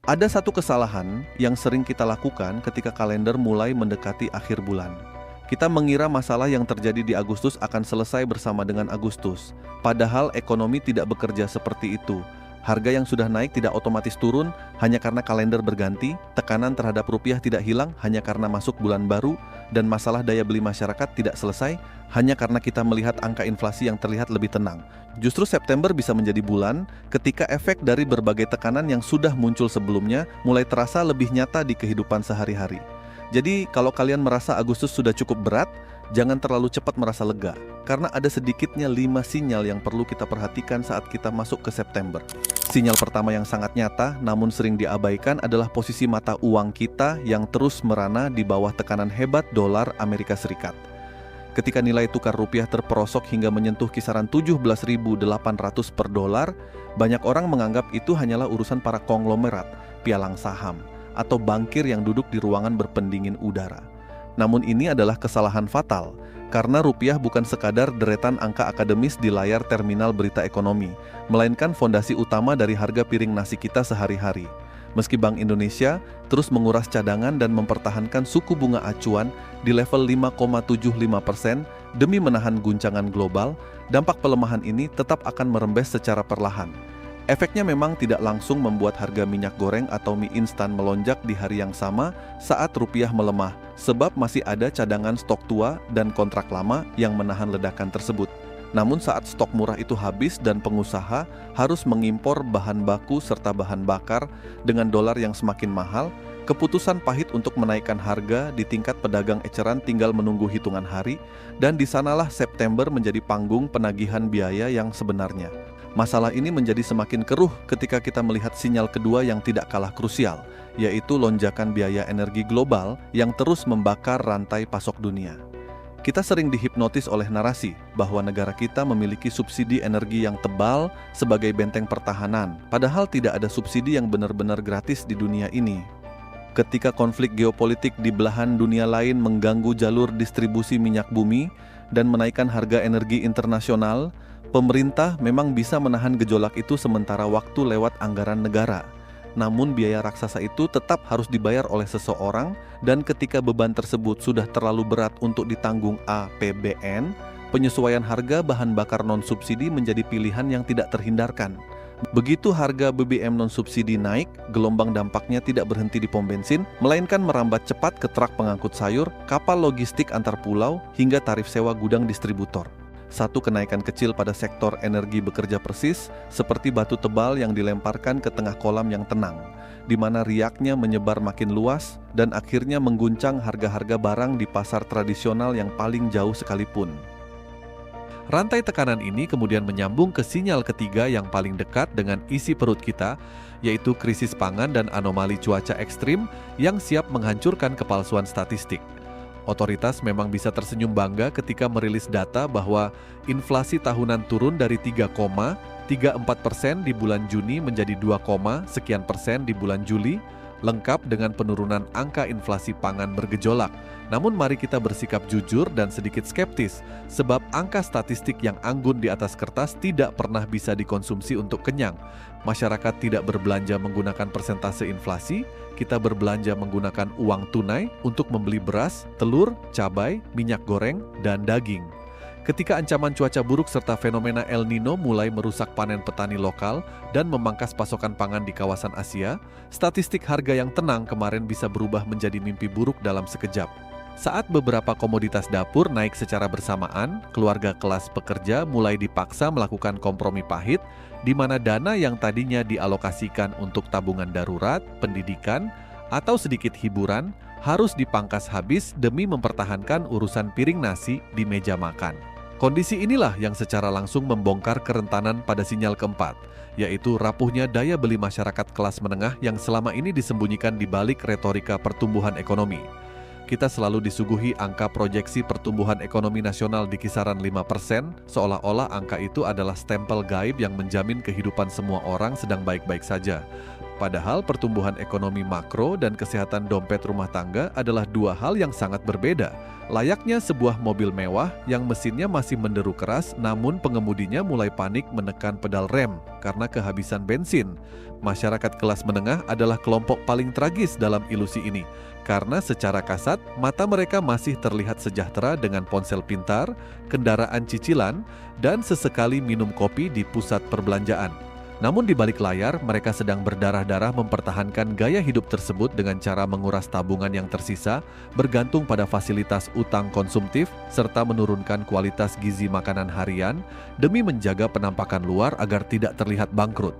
Ada satu kesalahan yang sering kita lakukan ketika kalender mulai mendekati akhir bulan. Kita mengira masalah yang terjadi di Agustus akan selesai bersama dengan Agustus. Padahal ekonomi tidak bekerja seperti itu. Harga yang sudah naik tidak otomatis turun hanya karena kalender berganti, tekanan terhadap rupiah tidak hilang hanya karena masuk bulan baru, dan masalah daya beli masyarakat tidak selesai hanya karena kita melihat angka inflasi yang terlihat lebih tenang. Justru September bisa menjadi bulan ketika efek dari berbagai tekanan yang sudah muncul sebelumnya mulai terasa lebih nyata di kehidupan sehari-hari. Jadi kalau kalian merasa Agustus sudah cukup berat, jangan terlalu cepat merasa lega, karena ada sedikitnya 5 sinyal yang perlu kita perhatikan saat kita masuk ke September. Sinyal pertama yang sangat nyata namun sering diabaikan adalah posisi mata uang kita yang terus merana di bawah tekanan hebat dolar Amerika Serikat. Ketika nilai tukar rupiah terperosok hingga menyentuh kisaran 17.800 per dolar, banyak orang menganggap itu hanyalah urusan para konglomerat, pialang saham, atau bankir yang duduk di ruangan berpendingin udara. Namun ini adalah kesalahan fatal, karena rupiah bukan sekadar deretan angka akademis di layar terminal berita ekonomi, melainkan fondasi utama dari harga piring nasi kita sehari-hari. Meski Bank Indonesia terus menguras cadangan dan mempertahankan suku bunga acuan di level 5,75% demi menahan guncangan global, dampak pelemahan ini tetap akan merembes secara perlahan. Efeknya memang tidak langsung membuat harga minyak goreng atau mie instan melonjak di hari yang sama saat rupiah melemah, sebab masih ada cadangan stok tua dan kontrak lama yang menahan ledakan tersebut. Namun saat stok murah itu habis dan pengusaha harus mengimpor bahan baku serta bahan bakar dengan dolar yang semakin mahal, keputusan pahit untuk menaikkan harga di tingkat pedagang eceran tinggal menunggu hitungan hari, dan di sanalah September menjadi panggung penagihan biaya yang sebenarnya. Masalah ini menjadi semakin keruh ketika kita melihat sinyal kedua yang tidak kalah krusial, yaitu lonjakan biaya energi global yang terus membakar rantai pasok dunia. Kita sering dihipnotis oleh narasi bahwa negara kita memiliki subsidi energi yang tebal sebagai benteng pertahanan, padahal tidak ada subsidi yang benar-benar gratis di dunia ini. Ketika konflik geopolitik di belahan dunia lain mengganggu jalur distribusi minyak bumi dan menaikkan harga energi internasional, pemerintah memang bisa menahan gejolak itu sementara waktu lewat anggaran negara. Namun biaya raksasa itu tetap harus dibayar oleh seseorang, dan ketika beban tersebut sudah terlalu berat untuk ditanggung APBN, penyesuaian harga bahan bakar non-subsidi menjadi pilihan yang tidak terhindarkan. Begitu harga BBM non-subsidi naik, gelombang dampaknya tidak berhenti di pom bensin, melainkan merambat cepat ke truk pengangkut sayur, kapal logistik antar pulau, hingga tarif sewa gudang distributor. Satu kenaikan kecil pada sektor energi bekerja persis seperti batu tebal yang dilemparkan ke tengah kolam yang tenang, di mana riaknya menyebar makin luas dan akhirnya mengguncang harga-harga barang di pasar tradisional yang paling jauh sekalipun. Rantai tekanan ini kemudian menyambung ke sinyal ketiga yang paling dekat dengan isi perut kita, yaitu krisis pangan dan anomali cuaca ekstrim yang siap menghancurkan kepalsuan statistik. Otoritas memang bisa tersenyum bangga ketika merilis data bahwa inflasi tahunan turun dari 3,34% di bulan Juni menjadi 2, sekian% di bulan Juli, lengkap dengan penurunan angka inflasi pangan bergejolak. Namun mari kita bersikap jujur dan sedikit skeptis, sebab angka statistik yang anggun di atas kertas tidak pernah bisa dikonsumsi untuk kenyang. Masyarakat tidak berbelanja menggunakan persentase inflasi, kita berbelanja menggunakan uang tunai untuk membeli beras, telur, cabai, minyak goreng, dan daging. Ketika ancaman cuaca buruk serta fenomena El Nino mulai merusak panen petani lokal dan memangkas pasokan pangan di kawasan Asia, statistik harga yang tenang kemarin bisa berubah menjadi mimpi buruk dalam sekejap. Saat beberapa komoditas dapur naik secara bersamaan, keluarga kelas pekerja mulai dipaksa melakukan kompromi pahit, di mana dana yang tadinya dialokasikan untuk tabungan darurat, pendidikan, atau sedikit hiburan harus dipangkas habis demi mempertahankan urusan piring nasi di meja makan. Kondisi inilah yang secara langsung membongkar kerentanan pada sinyal keempat, yaitu rapuhnya daya beli masyarakat kelas menengah yang selama ini disembunyikan di balik retorika pertumbuhan ekonomi. Kita selalu disuguhi angka proyeksi pertumbuhan ekonomi nasional di kisaran 5%, seolah-olah angka itu adalah stempel gaib yang menjamin kehidupan semua orang sedang baik-baik saja. Padahal pertumbuhan ekonomi makro dan kesehatan dompet rumah tangga adalah dua hal yang sangat berbeda. Layaknya sebuah mobil mewah yang mesinnya masih menderu keras namun pengemudinya mulai panik menekan pedal rem karena kehabisan bensin. Masyarakat kelas menengah adalah kelompok paling tragis dalam ilusi ini karena secara kasat mata mereka masih terlihat sejahtera dengan ponsel pintar, kendaraan cicilan, dan sesekali minum kopi di pusat perbelanjaan. Namun di balik layar, mereka sedang berdarah-darah mempertahankan gaya hidup tersebut dengan cara menguras tabungan yang tersisa, bergantung pada fasilitas utang konsumtif, serta menurunkan kualitas gizi makanan harian demi menjaga penampakan luar agar tidak terlihat bangkrut.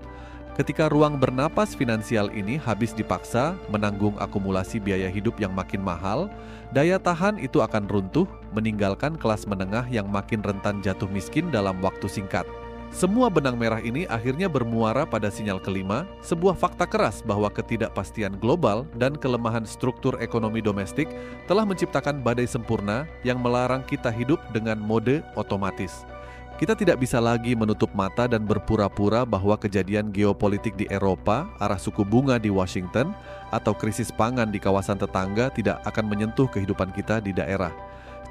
Ketika ruang bernapas finansial ini habis dipaksa menanggung akumulasi biaya hidup yang makin mahal, daya tahan itu akan runtuh, meninggalkan kelas menengah yang makin rentan jatuh miskin dalam waktu singkat. Semua benang merah ini akhirnya bermuara pada sinyal kelima, sebuah fakta keras bahwa ketidakpastian global dan kelemahan struktur ekonomi domestik telah menciptakan badai sempurna yang melarang kita hidup dengan mode otomatis. Kita tidak bisa lagi menutup mata dan berpura-pura bahwa kejadian geopolitik di Eropa, arah suku bunga di Washington, atau krisis pangan di kawasan tetangga tidak akan menyentuh kehidupan kita di daerah.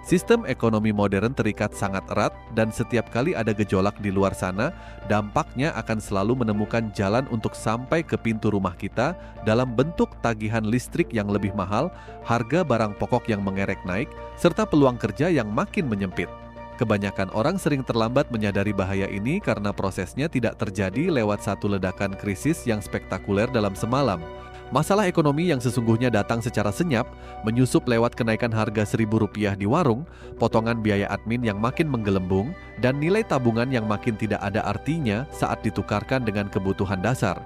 Sistem ekonomi modern terikat sangat erat dan setiap kali ada gejolak di luar sana, dampaknya akan selalu menemukan jalan untuk sampai ke pintu rumah kita dalam bentuk tagihan listrik yang lebih mahal, harga barang pokok yang mengerek naik, serta peluang kerja yang makin menyempit. Kebanyakan orang sering terlambat menyadari bahaya ini karena prosesnya tidak terjadi lewat satu ledakan krisis yang spektakuler dalam semalam. Masalah ekonomi yang sesungguhnya datang secara senyap, menyusup lewat kenaikan harga Rp1.000 di warung, potongan biaya admin yang makin menggelembung, dan nilai tabungan yang makin tidak ada artinya saat ditukarkan dengan kebutuhan dasar.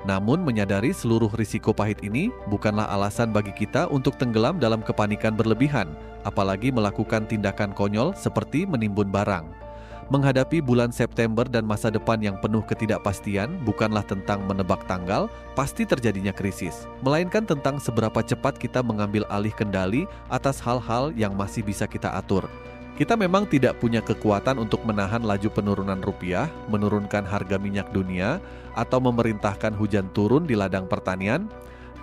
Namun menyadari seluruh risiko pahit ini bukanlah alasan bagi kita untuk tenggelam dalam kepanikan berlebihan, apalagi melakukan tindakan konyol seperti menimbun barang. Menghadapi bulan September dan masa depan yang penuh ketidakpastian bukanlah tentang menebak tanggal pasti terjadinya krisis, melainkan tentang seberapa cepat kita mengambil alih kendali atas hal-hal yang masih bisa kita atur. Kita memang tidak punya kekuatan untuk menahan laju penurunan rupiah, menurunkan harga minyak dunia, atau memerintahkan hujan turun di ladang pertanian,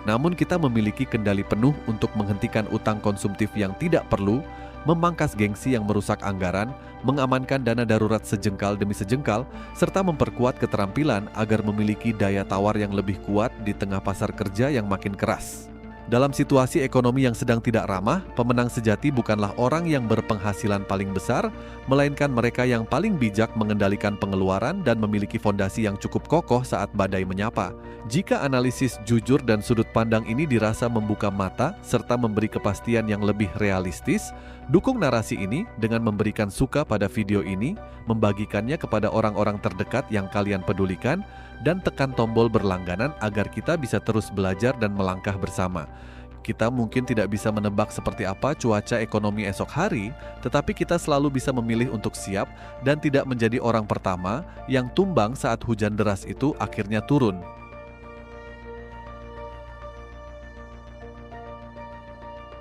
namun kita memiliki kendali penuh untuk menghentikan utang konsumtif yang tidak perlu, memangkas gengsi yang merusak anggaran, mengamankan dana darurat sejengkal demi sejengkal, serta memperkuat keterampilan agar memiliki daya tawar yang lebih kuat di tengah pasar kerja yang makin keras. Dalam situasi ekonomi yang sedang tidak ramah, pemenang sejati bukanlah orang yang berpenghasilan paling besar, melainkan mereka yang paling bijak mengendalikan pengeluaran dan memiliki fondasi yang cukup kokoh saat badai menyapa. Jika analisis jujur dan sudut pandang ini dirasa membuka mata serta memberi kepastian yang lebih realistis, dukung narasi ini dengan memberikan suka pada video ini, membagikannya kepada orang-orang terdekat yang kalian pedulikan, dan tekan tombol berlangganan agar kita bisa terus belajar dan melangkah bersama. Kita mungkin tidak bisa menebak seperti apa cuaca ekonomi esok hari, tetapi kita selalu bisa memilih untuk siap dan tidak menjadi orang pertama yang tumbang saat hujan deras itu akhirnya turun.